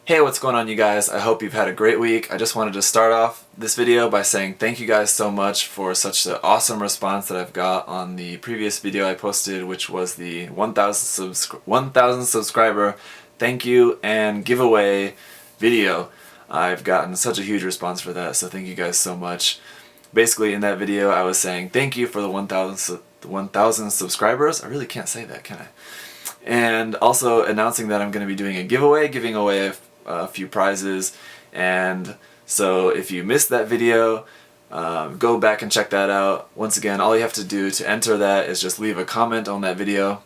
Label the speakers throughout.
Speaker 1: Hey, what's going on, you guys? I hope you've had a great week. I just wanted to start off this video by saying thank you guys so much for such an awesome response that I've got on the previous video I posted, which was the 1,000 subscriber thank you and giveaway video. I've gotten such a huge response for that, so thank you guys so much. Basically, in that video I was saying thank you for the 1,000 subscribers. I really can't say that, can I? And also announcing that I'm going to be doing a giveaway, giving away a few prizes. And so if you missed that video, go back and check that out. Once again, all you have to do to enter that is just leave a comment on that video.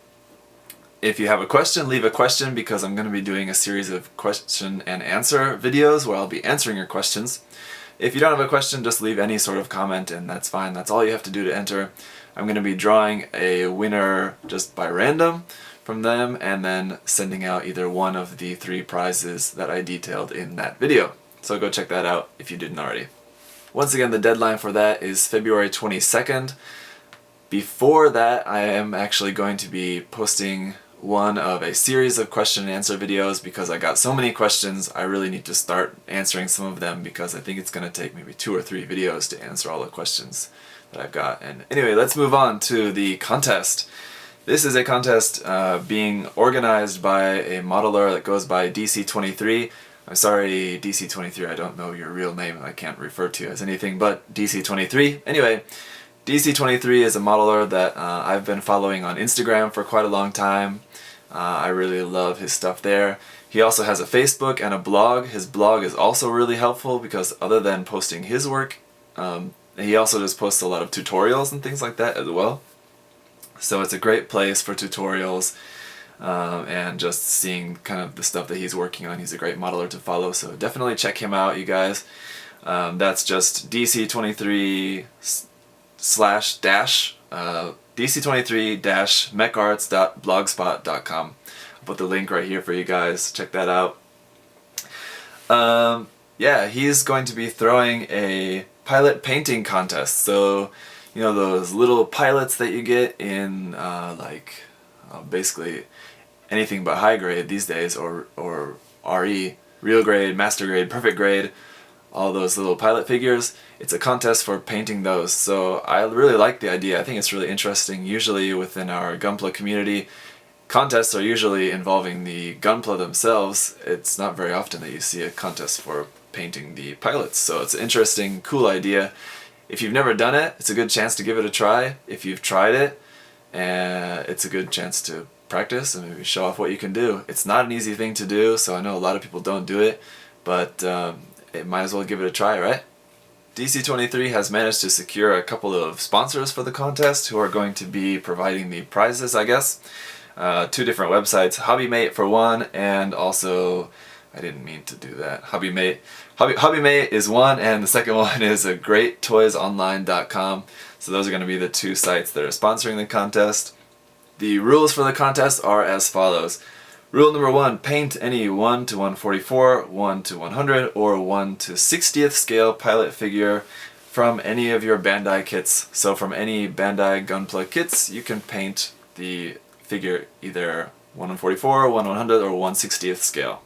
Speaker 1: If you have a question, leave a question, because I'm going to be doing a series of question and answer videos where I'll be answering your questions. If you don't have a question, just leave any sort of comment and that's fine. That's all you have to do to enter. I'm going to be drawing a winner just by random from them and then sending out either one of the 3 prizes that I detailed in that video. So go check that out if you didn't already. Once again, the deadline for that is February 22nd. Before that, I am actually going to be posting one of a series of question and answer videos because I got so many questions. I really need to start answering some of them because I think it's going to take maybe 2 or 3 videos to answer all the questions that I've got. And anyway, let's move on to the contest. This is a contest being organized by a modeler that goes by DC23. I'm sorry, DC23, I don't know your real name. I can't refer to you as anything but DC23. Anyway, DC23 is a modeler that I've been following on Instagram for quite a long time. I really love his stuff there. He also has a Facebook and a blog. His blog is also really helpful because other than posting his work, he also just posts a lot of tutorials and things like that as well. So it's a great place for tutorials and just seeing kind of the stuff that he's working on. He's a great modeler to follow, so definitely check him out, you guys. That's just DC23 DC23-mecarts.blogspot.com. I'll put the link right here for you guys. Check that out. Yeah, he's going to be throwing a pilot painting contest. So, you know those little pilots that you get in basically anything but high grade these days, or RE, real grade, master grade, perfect grade, all those little pilot figures. It's a contest for painting those. So I really like the idea. I think it's really interesting. Usually within our gunpla community, contests are usually involving the gunpla themselves. It's not very often that you see a contest for painting the pilots. So it's an interesting, cool idea. If you've never done it, it's a good chance to give it a try. If you've tried it, it's a good chance to practice and maybe show off what you can do. It's not an easy thing to do, so I know a lot of people don't do it, but it might as well give it a try, right? DC23 has managed to secure a couple of sponsors for the contest who are going to be providing the prizes, I guess. 2 different websites, HobbyMate for one, and also, I didn't mean to do that, HobbyMate. HobbyMate is one, and the second one is a greattoysonline.com. So those are going to be the 2 sites that are sponsoring the contest. The rules for the contest are as follows. Rule number 1, paint any 1 to 144, 1 to 100, or 1 to 60th scale pilot figure from any of your Bandai kits. So from any Bandai Gunpla kits, you can paint the figure either 1 144, 1 100, or 1 60th scale.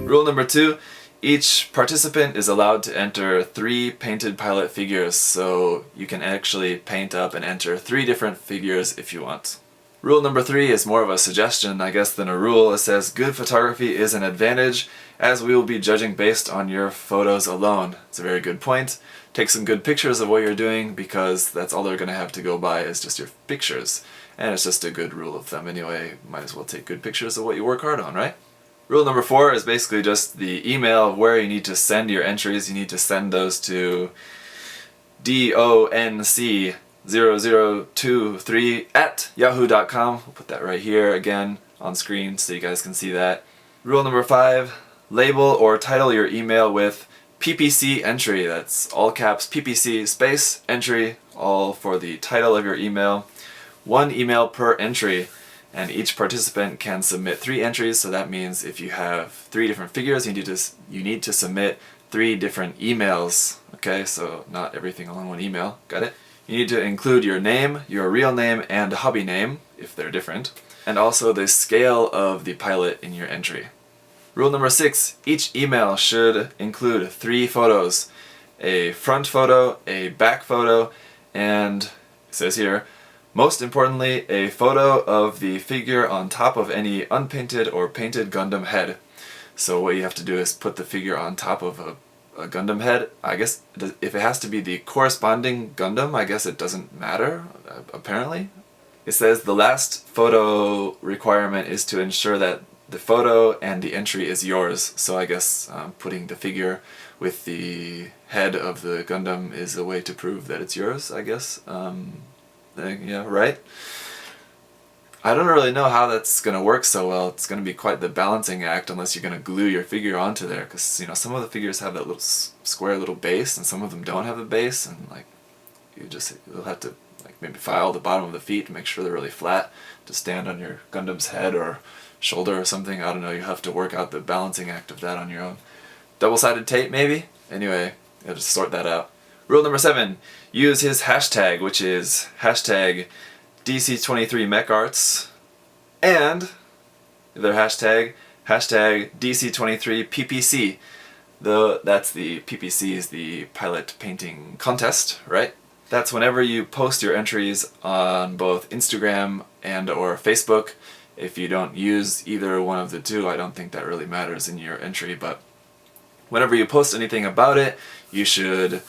Speaker 1: Rule number 2, each participant is allowed to enter 3 painted pilot figures, so you can actually paint up and enter 3 different figures if you want. Rule number 3 is more of a suggestion, I guess, than a rule. It says, good photography is an advantage, as we will be judging based on your photos alone. It's a very good point. Take some good pictures of what you're doing, because that's all they're going to have to go by is just your pictures. And it's just a good rule of thumb anyway. Might as well take good pictures of what you work hard on, right? Rule number 4 is basically just the email of where you need to send your entries. You need to send those to donc0023@yahoo.com. We'll put that right here again on screen so you guys can see that. Rule number 5, label or title your email with PPC entry. That's all caps PPC space entry, all for the title of your email. 1 email per entry. And each participant can submit 3 entries, so that means if you have 3 different figures, you need to submit 3 different emails. Okay, so not everything all in one email. Got it? You need to include your name, your real name, and hobby name, if they're different. and also the scale of the pilot in your entry. Rule number 6, each email should include 3 photos. A front photo, a back photo, and it says here, most importantly, a photo of the figure on top of any unpainted or painted Gundam head. So what you have to do is put the figure on top of a Gundam head. I guess if it has to be the corresponding Gundam, I guess it doesn't matter, apparently. It says the last photo requirement is to ensure that the photo and the entry is yours. So I guess putting the figure with the head of the Gundam is a way to prove that it's yours, I guess. Yeah, right? I don't really know how that's going to work so well. It's going to be quite the balancing act unless you're going to glue your figure onto there, because, you know, some of the figures have that little square little base and some of them don't have a base, and like you'll have to like maybe file the bottom of the feet to make sure they're really flat to stand on your Gundam's head or shoulder or something. I don't know, you have to work out the balancing act of that on your own. Double-sided tape maybe? Anyway, you'll just sort that out. Rule number 7, use his hashtag, which is hashtag DC23MechArts, and their hashtag DC23PPC. That's the PPC is the pilot painting contest, right? That's whenever you post your entries on both Instagram and or Facebook. If you don't use either one of the two, I don't think that really matters in your entry, but whenever you post anything about it, you should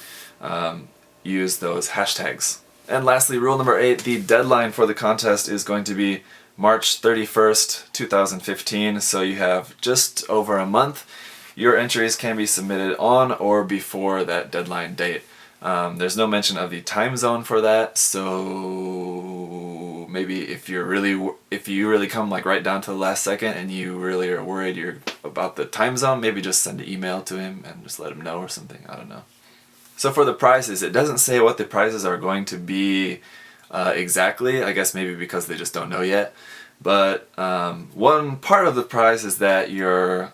Speaker 1: use those hashtags. And lastly, rule number 8, the deadline for the contest is going to be March 31st, 2015, so you have just over a month. Your entries can be submitted on or before that deadline date. There's no mention of the time zone for that, so maybe if you really come like right down to the last second and you really are worried about the time zone, maybe just send an email to him and just let him know or something. I don't know. So for the prizes, it doesn't say what the prizes are going to be exactly. I guess maybe because they just don't know yet. But one part of the prize is that your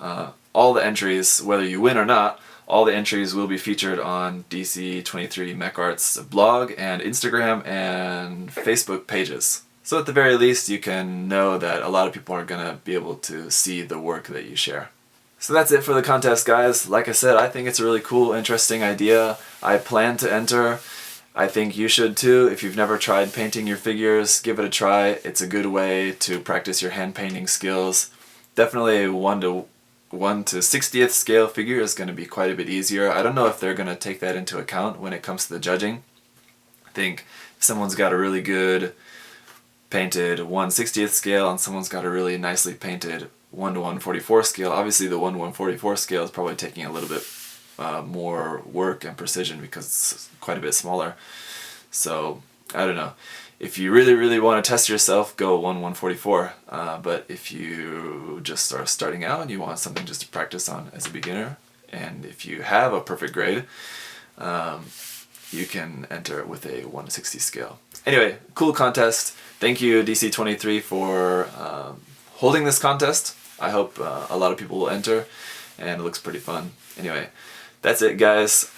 Speaker 1: all the entries, whether you win or not, all the entries will be featured on DC23 MechArts blog and Instagram and Facebook pages. So at the very least, you can know that a lot of people are going to be able to see the work that you share. So that's it for the contest, guys. Like I said, I think it's a really cool, interesting idea. I plan to enter. I think you should too. If you've never tried painting your figures, give it a try. It's a good way to practice your hand painting skills. Definitely a 1 to 60th scale figure is going to be quite a bit easier. I don't know if they're going to take that into account when it comes to the judging. I think if someone's got a really good painted 1/60th scale and someone's got a really nicely painted 1 to 144 scale, obviously the 1 to 144 scale is probably taking a little bit more work and precision because it's quite a bit smaller. So I don't know. If you really want to test yourself, go 1/144. But if you just are starting out and you want something just to practice on as a beginner, and if you have a perfect grade, you can enter it with a 1 to 60 scale. Anyway, cool contest. Thank you DC23 for holding this contest. I hope a lot of people will enter, and it looks pretty fun. Anyway, that's it, guys.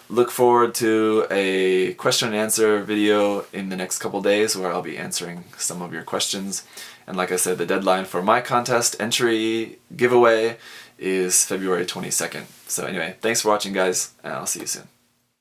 Speaker 1: Look forward to a question and answer video in the next couple days where I'll be answering some of your questions. And like I said, the deadline for my contest entry giveaway is February 22nd. So anyway, thanks for watching, guys, and I'll see you soon.